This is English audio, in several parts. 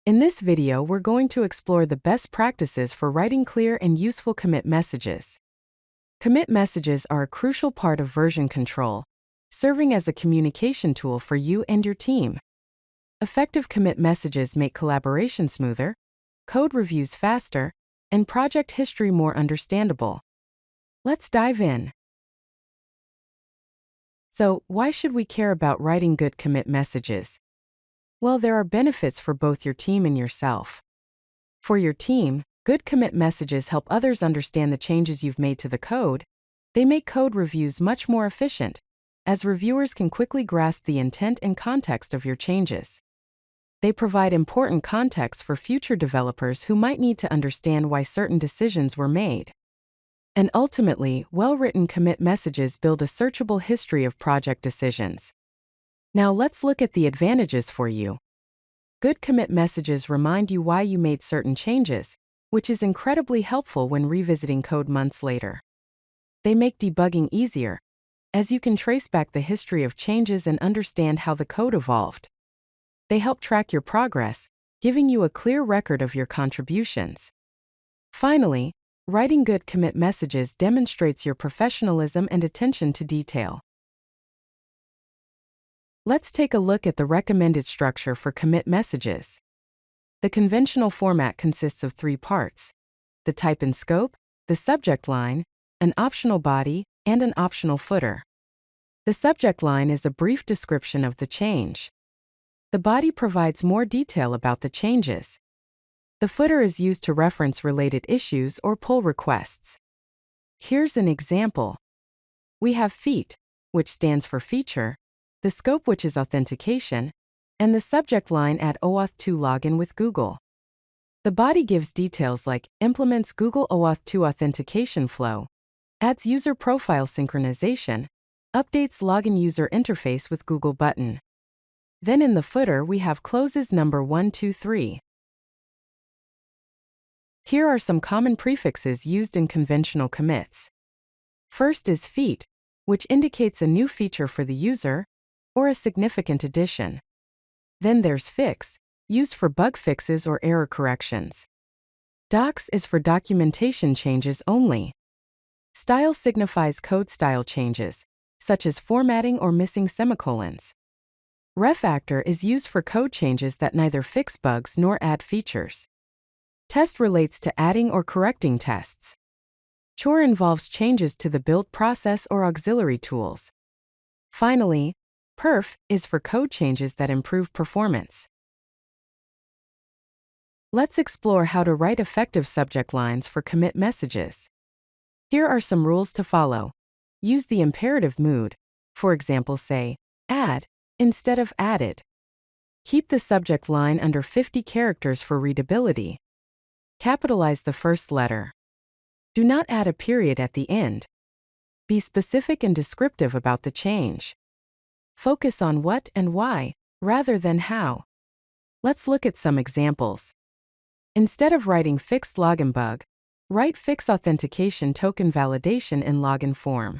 In this video, we're going to explore the best practices for writing clear and useful commit messages. Commit messages are a crucial part of version control, serving as a communication tool for you and your team. Effective commit messages make collaboration smoother, code reviews faster, and project history more understandable. Let's dive in. So, why should we care about writing good commit messages? Well, there are benefits for both your team and yourself. For your team, good commit messages help others understand the changes you've made to the code. They make code reviews much more efficient, as reviewers can quickly grasp the intent and context of your changes. They provide important context for future developers who might need to understand why certain decisions were made. And ultimately, well-written commit messages build a searchable history of project decisions. Now let's look at the advantages for you. Good commit messages remind you why you made certain changes, which is incredibly helpful when revisiting code months later. They make debugging easier, as you can trace back the history of changes and understand how the code evolved. They help track your progress, giving you a clear record of your contributions. Finally, writing good commit messages demonstrates your professionalism and attention to detail. Let's take a look at the recommended structure for commit messages. The conventional format consists of 3 parts: the type and scope, the subject line, an optional body, and an optional footer. The subject line is a brief description of the change. The body provides more detail about the changes. The footer is used to reference related issues or pull requests. Here's an example. We have feat, which stands for feature, the scope, which is authentication, and the subject line at OAuth 2 login with Google. The body gives details like implements Google OAuth 2 authentication flow, adds user profile synchronization, updates login user interface with Google button. Then in the footer we have clauses number 1, 2, 3. Here are some common prefixes used in conventional commits. First is feat, which indicates a new feature for the user, or a significant addition. Then there's fix, used for bug fixes or error corrections. Docs is for documentation changes only. Style signifies code style changes, such as formatting or missing semicolons. Refactor is used for code changes that neither fix bugs nor add features. Test relates to adding or correcting tests. Chore involves changes to the build process or auxiliary tools. Finally, perf is for code changes that improve performance. Let's explore how to write effective subject lines for commit messages. Here are some rules to follow. Use the imperative mood. For example, say, add, instead of added. Keep the subject line under 50 characters for readability. Capitalize the first letter. Do not add a period at the end. Be specific and descriptive about the change. Focus on what and why, rather than how. Let's look at some examples. Instead of writing fixed login bug, write fix authentication token validation in login form.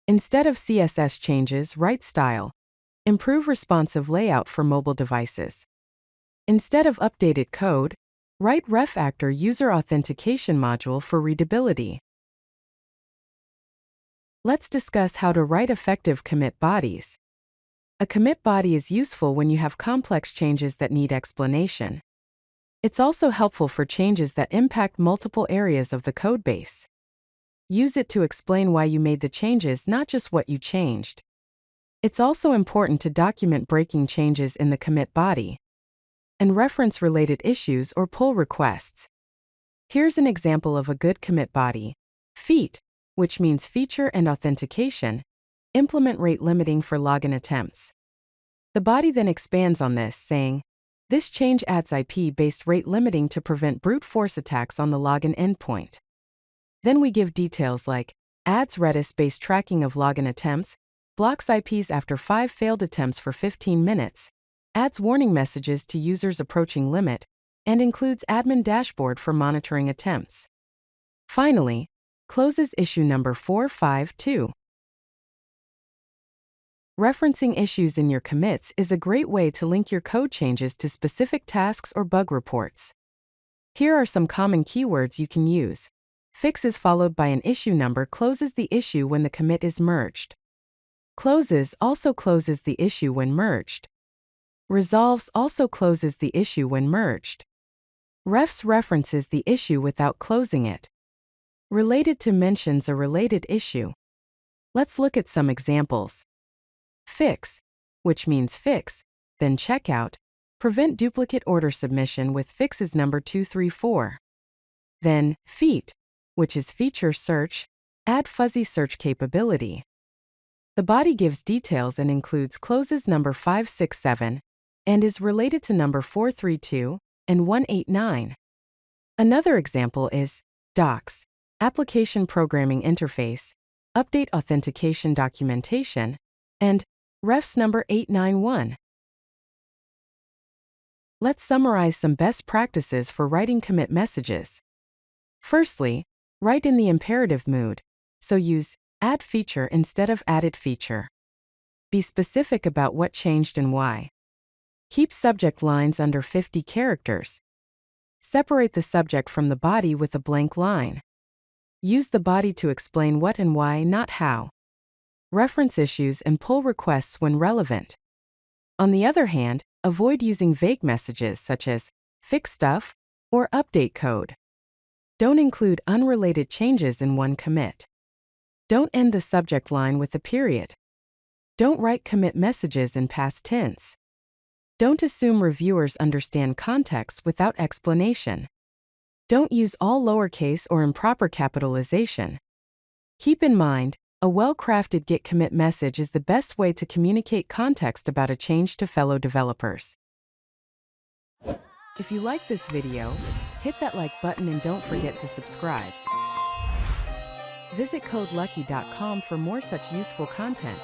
Instead of CSS changes, write style. Improve responsive layout for mobile devices. Instead of updated code, write refactor user authentication module for readability. Let's discuss how to write effective commit bodies. A commit body is useful when you have complex changes that need explanation. It's also helpful for changes that impact multiple areas of the codebase. Use it to explain why you made the changes, not just what you changed. It's also important to document breaking changes in the commit body and reference related issues or pull requests. Here's an example of a good commit body. Feat, which means feature and authentication, implement rate limiting for login attempts. The body then expands on this, saying, this change adds IP-based rate limiting to prevent brute force attacks on the login endpoint. Then we give details like, adds Redis-based tracking of login attempts, blocks IPs after 5 failed attempts for 15 minutes, adds warning messages to users approaching limit, and includes admin dashboard for monitoring attempts. Finally, closes issue number 452. Referencing issues in your commits is a great way to link your code changes to specific tasks or bug reports. Here are some common keywords you can use. Fixes followed by an issue number closes the issue when the commit is merged. Closes also closes the issue when merged. Resolves also closes the issue when merged. Refs references the issue without closing it. Related to mentions a related issue. Let's look at some examples. Fix, which means fix, then checkout, prevent duplicate order submission with fixes number 234. Then, feat, which is feature search, add fuzzy search capability. The body gives details and includes closes number 567 and is related to number 432 and 189. Another example is docs, application programming interface, update authentication documentation, and refs number 891. Let's summarize some best practices for writing commit messages. Firstly, write in the imperative mood, so use add feature instead of added feature. Be specific about what changed and why. Keep subject lines under 50 characters. Separate the subject from the body with a blank line. Use the body to explain what and why, not how. Reference issues and pull requests when relevant. On the other hand, avoid using vague messages such as fix stuff or update code. Don't include unrelated changes in one commit. Don't end the subject line with a period. Don't write commit messages in past tense. Don't assume reviewers understand context without explanation. Don't use all lowercase or improper capitalization. Keep in mind, a well-crafted Git commit message is the best way to communicate context about a change to fellow developers. If you like this video, hit that like button and don't forget to subscribe. Visit codelucky.com for more such useful content.